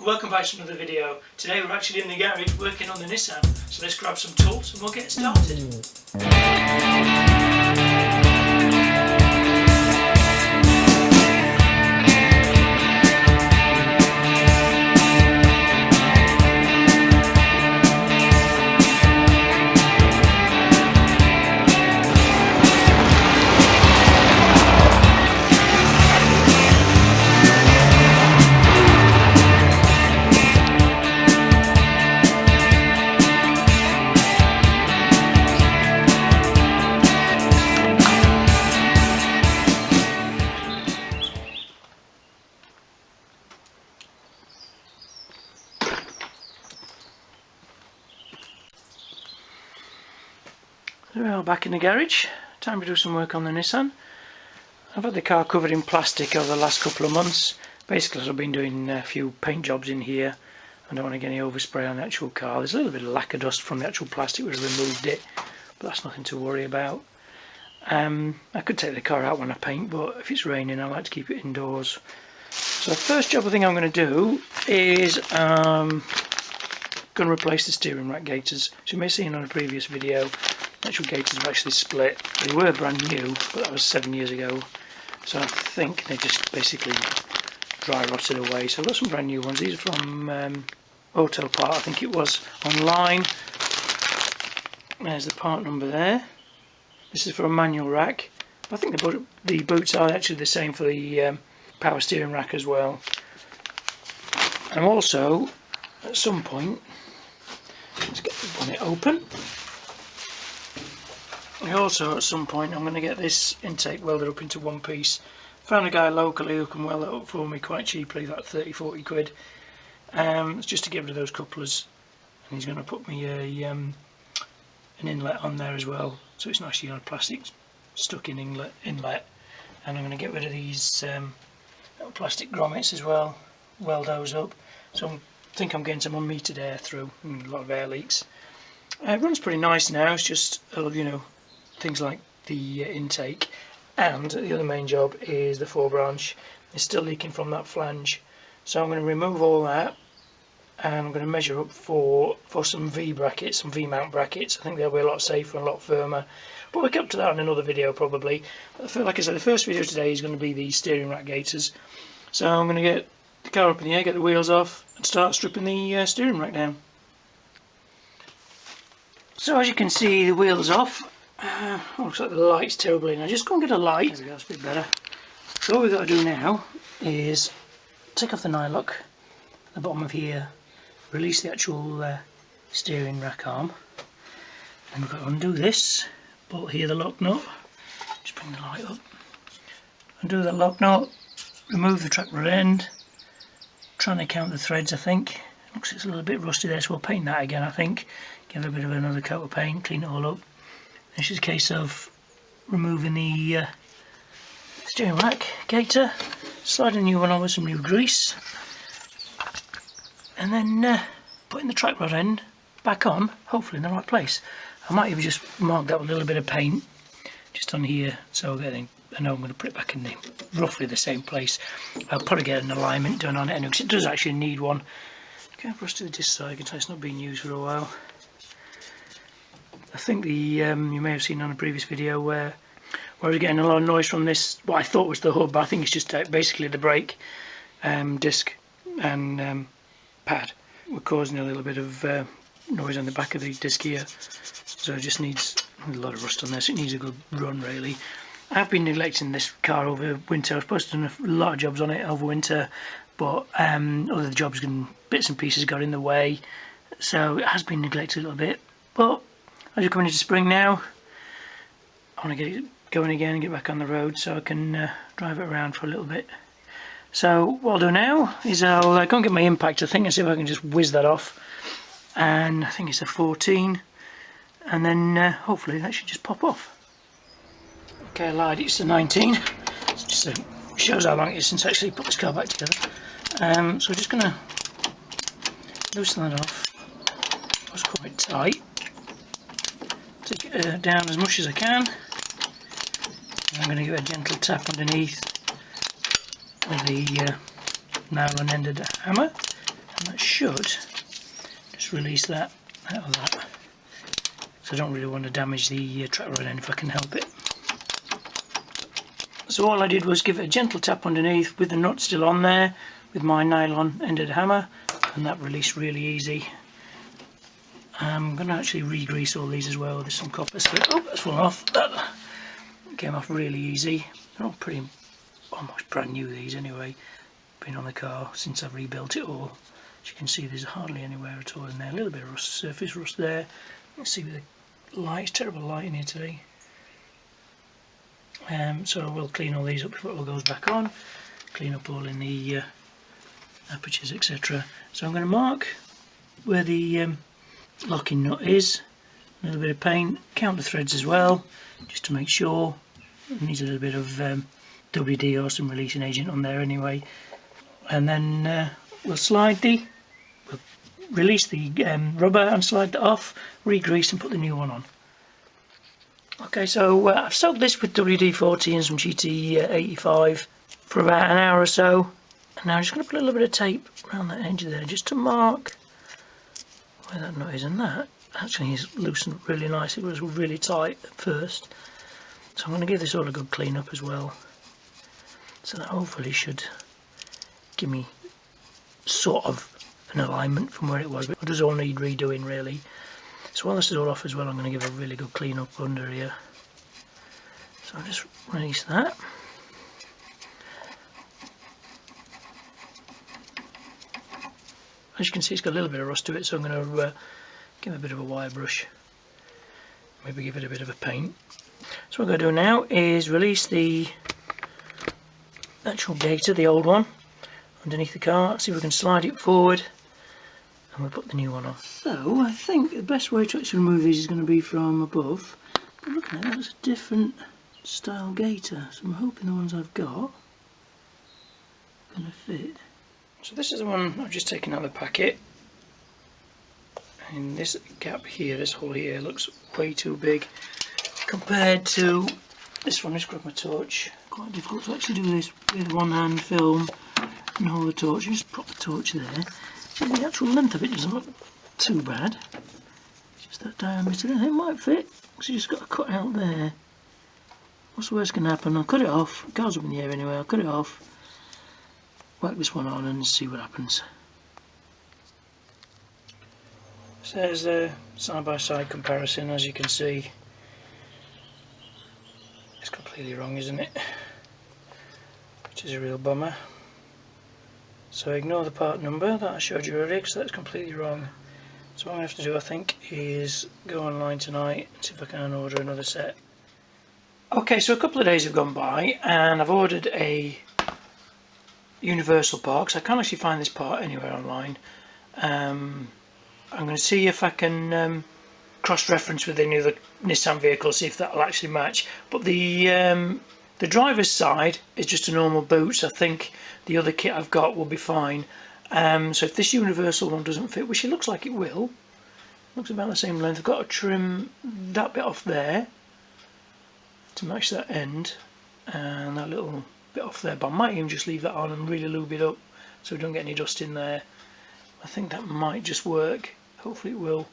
Welcome back to another video. Today we're actually in the garage working on the Nissan, so let's grab some tools and we'll get started. Well, back in the garage, time to do some work on the Nissan. I've had the car covered in plastic over the last couple of months. Basically, I've been doing a few paint jobs in here. I don't want to get any overspray on the actual car. There's a little bit of lacquer dust from the actual plastic which removed it, but that's nothing to worry about. I could take the car out when I paint, but if it's raining I like to keep it indoors. So the first job I think I'm going to do is going to replace the steering rack gaiters. So you may have seen on a previous video, the actual gaiters have actually split. They were brand new, but that was 7 years ago. So I think they just basically dry rotted away. So I've got some brand new ones. These are from Auto Part, I think it was, online. There's the part number there. This is for a manual rack. I think the boots are actually the same for the power steering rack as well. And also, at some point, let's get the bonnet open. Also, at some point, I'm going to get this intake welded up into one piece. Found a guy locally who can weld that up for me quite cheaply, like 30-40 quid. It's just to get rid of those couplers, and he's going to put me an inlet on there as well, so it's not actually on a plastic stuck in inlet. And I'm going to get rid of these little plastic grommets as well, weld those up. So I think I'm getting some unmetered air through, and a lot of air leaks. It runs pretty nice now. It's just things like the intake, and the other main job is the 4-branch. It's still leaking from that flange, so I'm going to remove all that, and I'm going to measure up for some V brackets, some V mount brackets. I think they'll be a lot safer and a lot firmer, but we'll get to that in another video probably. But like I said, the first video today is going to be the steering rack gaiters. So I'm going to get the car up in the air, get the wheels off, and start stripping the steering rack down. So as you can see, the wheels off. Looks like the light's terribly. Now just go and get a light. There we go, that's a bit better. So all we've got to do now is take off the nylock at the bottom of here, release the actual steering rack arm, and we've got to undo this, bolt here the lock nut, just bring the light up, undo the lock nut, remove the track rod end, trying to count the threads. I think looks like it's a little bit rusty there, so we'll paint that again. I think give it a bit of another coat of paint, clean it all up. It's just a case of removing the steering rack gaiter, sliding a new one on with some new grease, and then putting the track rod end back on, hopefully in the right place. I might even just mark that with a little bit of paint just on here, so I know I'm going to put it back in roughly the same place. I'll probably get an alignment done on it anyway, because it does actually need one. Okay, brush to this side, you can tell it's not been used for a while. I think you may have seen on a previous video where I was getting a lot of noise from this, what I thought was the hub, but I think it's just basically the brake disc and pad were causing a little bit of noise on the back of the disc here. So it just needs a lot of rust on this. It needs a good run really. I've been neglecting this car over winter. I was supposed to do a lot of jobs on it over winter, but other jobs and bits and pieces got in the way, so it has been neglected a little bit. But as you're coming into spring now, I want to get it going again and get back on the road so I can drive it around for a little bit. So what I'll do now is I'll go and get my impact, I think, and see if I can just whiz that off. And I think it's a 14, and then hopefully that should just pop off. Okay, I lied, it's a 19. It just shows how long it is since I actually put this car back together. So I'm just going to loosen that off. It's quite tight. Take it down as much as I can. And I'm going to give it a gentle tap underneath with the nylon ended hammer, and that should just release that out of that. So I don't really want to damage the track rod end if I can help it. So all I did was give it a gentle tap underneath with the nut still on there with my nylon ended hammer, and that released really easy. I'm going to actually re-grease all these as well. There's some copper slip. Oh, that's fallen off. That came off really easy. They're all pretty almost brand new, these anyway. Been on the car since I've rebuilt it all. As you can see, there's hardly anywhere at all in there. A little bit of rust, surface rust there. Let's see with the light. It's terrible light in here today. So we'll clean all these up before it all goes back on. Clean up all in the apertures, etc. So I'm going to mark where the locking nut is. A little bit of paint. Count the threads as well, just to make sure. It needs a little bit of WD or some releasing agent on there anyway. And then we'll release the rubber and slide that off, re-grease and put the new one on. Okay, so I've soaked this with WD-40 and some GT85 for about an hour or so. And now I'm just going to put a little bit of tape around that edge there just to mark where that nut is, and that actually is loosened up really nice. It was really tight at first. So I'm going to give this all a good clean up as well. So that hopefully should give me sort of an alignment from where it was, but it does all need redoing really. So while this is all off as well, I'm going to give a really good clean up under here. So I'll just release that. As you can see, it's got a little bit of rust to it, so I'm going to give it a bit of a wire brush. Maybe give it a bit of a paint. So what I'm going to do now is release the actual gator, the old one, underneath the car. See if we can slide it forward, and we'll put the new one on. So I think the best way to actually remove these is going to be from above. But looking at that, it's a different style gator, so I'm hoping the ones I've got are going to fit. So this is the one I've just taken out of the packet, and this gap here, this hole here, looks way too big compared to this one. Just grab my torch. Quite difficult to actually do this with one hand film and hold the torch. Just prop the torch there. And the actual length of it doesn't look too bad. Just that diameter there, it might fit. So you just got to cut out there. What's the worst can happen? I'll cut it off. It goes up in the air anyway. I'll cut it off, whack this one on and see what happens. So there's a side-by-side comparison. As you can see, it's completely wrong, isn't it? Which is a real bummer. So ignore the part number that I showed you earlier, because that's completely wrong. So what I'm going to have to do, I think, is go online tonight and see if I can order another set. Okay, so a couple of days have gone by and I've ordered a universal part, because I can't actually find this part anywhere online. I'm going to see if I can cross-reference with any other Nissan vehicle, see if that'll actually match. But the driver's side is just a normal boot, so I think the other kit I've got will be fine. So if this universal one doesn't fit, which it looks like it will, looks about the same length, I've got to trim that bit off there to match that end, and that little bit off there, but I might even just leave that on and really lube it up so we don't get any dust in there. I think that might just work. Hopefully it will.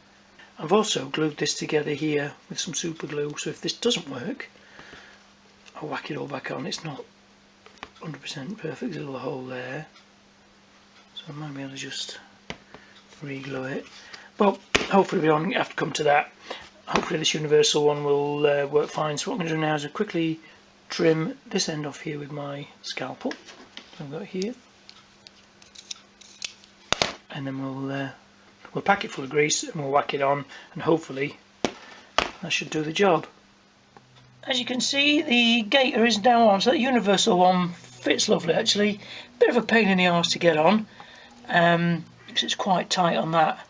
I've also glued this together here with some super glue, so if this doesn't work, I'll whack it all back on. It's not 100% perfect, there's a little hole there, so I might be able to just re-glue it. But hopefully we don't have to come to that. Hopefully this universal one will work fine. So what I'm going to do now is quickly trim this end off here with my scalpel I've got here, and then we'll pack it full of grease and we'll whack it on, and hopefully that should do the job. As you can see, the gator is now on, so that universal one fits lovely actually. Bit of a pain in the arse to get on, because it's quite tight on that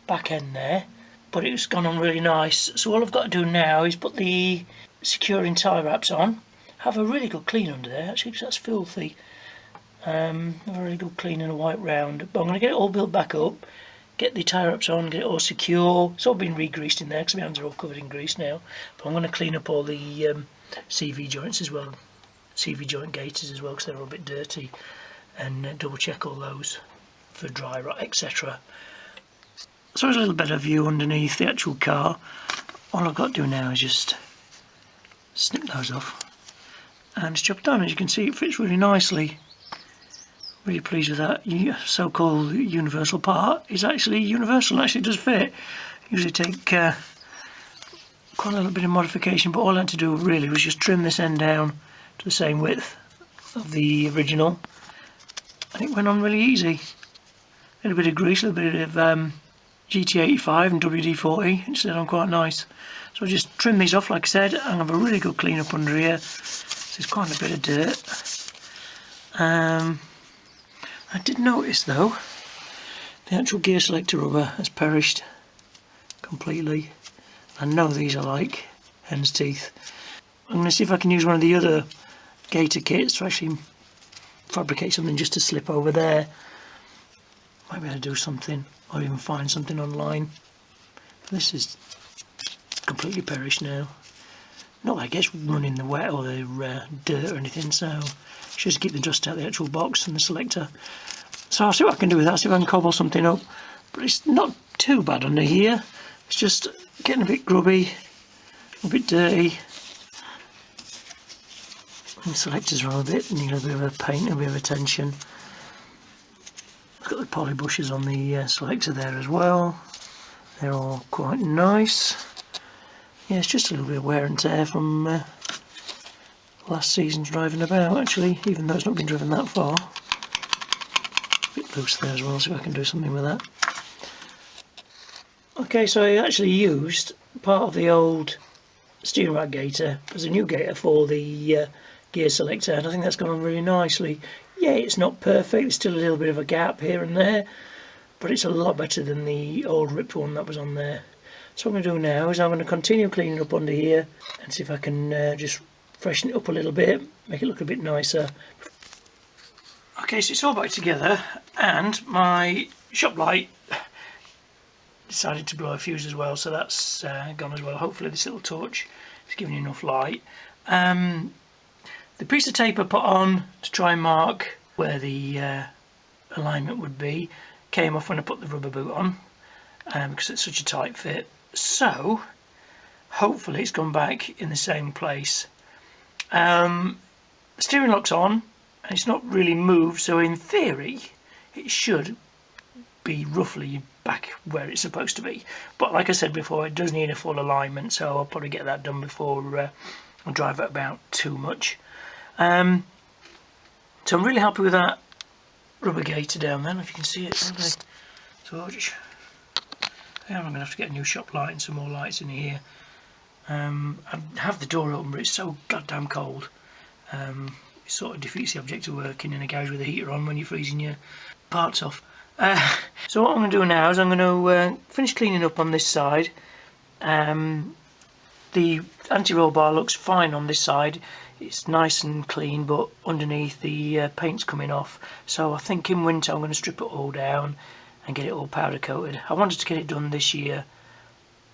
back end there, but it's gone on really nice. So all I've got to do now is put the securing tie wraps on, have a really good clean under there actually, because that's filthy. Have a really good clean and a wipe round, but I'm going to get it all built back up, get the tie wraps on, get it all secure. It's all been re-greased in there because my hands are all covered in grease now, but I'm going to clean up all the CV joints as well, CV joint gaiters as well, because they're all a bit dirty, and double check all those for dry rot, etc. So there's a little better view underneath the actual car. All I've got to do now is just snip those off and it's job done. As you can see, it fits really nicely. Really pleased with that. So-called universal part is actually universal, and actually does fit. Usually take quite a little bit of modification, but all I had to do really was just trim this end down to the same width of the original, and it went on really easy. A little bit of grease, a little bit of GT85 and WD-40, it stayed on quite nice. So I just trim these off like I said, and have a really good clean up under here. There's quite a bit of dirt. I did notice though, the actual gear selector rubber has perished completely. I know these are like hen's teeth. I'm going to see if I can use one of the other gator kits to actually fabricate something just to slip over there. Might be able to do something, or even find something online. This is completely perished now. Not that it gets run in the wet or the dirt or anything, so just to keep the dust out of the actual box and the selector. So I'll see what I can do with that, see if I can cobble something up. But it's not too bad under here. It's just getting a bit grubby, a bit dirty. And the selectors are a bit, need a bit of a paint, a bit of attention. I've got the poly bushes on the selector there as well. They're all quite nice. Yeah, it's just a little bit of wear and tear from last season's driving about, actually, even though it's not been driven that far. A bit loose there as well, see if I can do something with that. Okay, so I actually used part of the old steering rack gator as a new gator for the gear selector, and I think that's gone on really nicely. Yeah, it's not perfect, there's still a little bit of a gap here and there, but it's a lot better than the old ripped one that was on there. So what I'm going to do now is I'm going to continue cleaning up under here and see if I can just freshen it up a little bit, make it look a bit nicer. Okay, so it's all back together, and my shop light decided to blow a fuse as well, so that's gone as well. Hopefully this little torch is giving enough light. The piece of tape I put on to try and mark where the alignment would be came off when I put the rubber boot on, because it's such a tight fit. So hopefully it's gone back in the same place. The steering lock's on and it's not really moved, so in theory it should be roughly back where it's supposed to be, but like I said before, it does need a full alignment, so I'll probably get that done before I drive it about too much. So I'm really happy with that rubber gator down there, if you can see it. Torch. I'm going to have to get a new shop light and some more lights in here. I have the door open, but it's so goddamn cold. It sort of defeats the object of working in a garage with a heater on when you're freezing your parts off. So what I'm going to do now is I'm going to finish cleaning up on this side. The anti-roll bar looks fine on this side. It's nice and clean, but underneath the paint's coming off. So I think in winter I'm going to strip it all down and get it all powder coated. I wanted to get it done this year,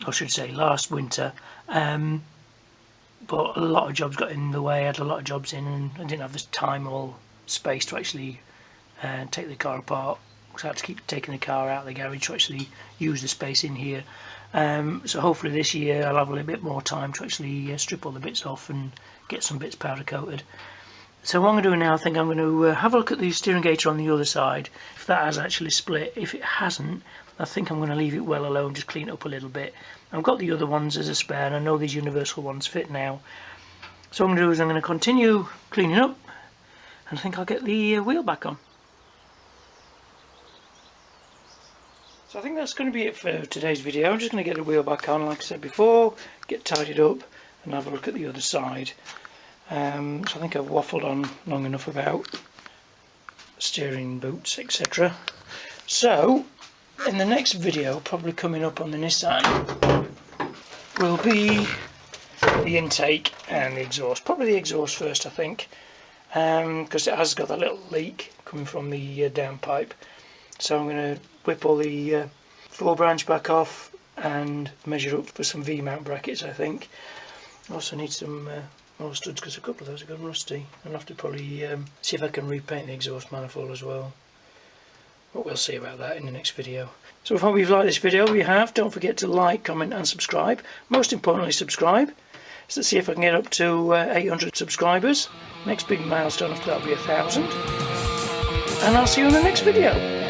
or I should say last winter, but a lot of jobs got in the way. I had a lot of jobs in and I didn't have the time or space to actually take the car apart, so I had to keep taking the car out of the garage to actually use the space in here. So hopefully this year I'll have a little bit more time to actually strip all the bits off and get some bits powder coated. So what I'm going to do now, I think I'm going to have a look at the steering gator on the other side, if that has actually split. If it hasn't, I think I'm going to leave it well alone, just clean it up a little bit. I've got the other ones as a spare, and I know these universal ones fit now. So what I'm going to do is I'm going to continue cleaning up, and I think I'll get the wheel back on. So I think that's going to be it for today's video. I'm just going to get the wheel back on, like I said before, get tidied up, and have a look at the other side. So I think I've waffled on long enough about steering boots, etc. So in the next video, probably coming up on the Nissan, will be the intake and the exhaust. Probably the exhaust first, I think, because it has got a little leak coming from the downpipe. So I'm going to whip all the floor branch back off and measure up for some V-mount brackets, I think. Also need some more studs because a couple of those are gone rusty. I'll have to probably see if I can repaint the exhaust manifold as well. but we'll see about that in the next video. So if you've liked this video, if you have, don't forget to like, comment and subscribe. Most importantly, subscribe. So let's see if I can get up to 800 subscribers. Next big milestone after that will be 1,000. And I'll see you in the next video.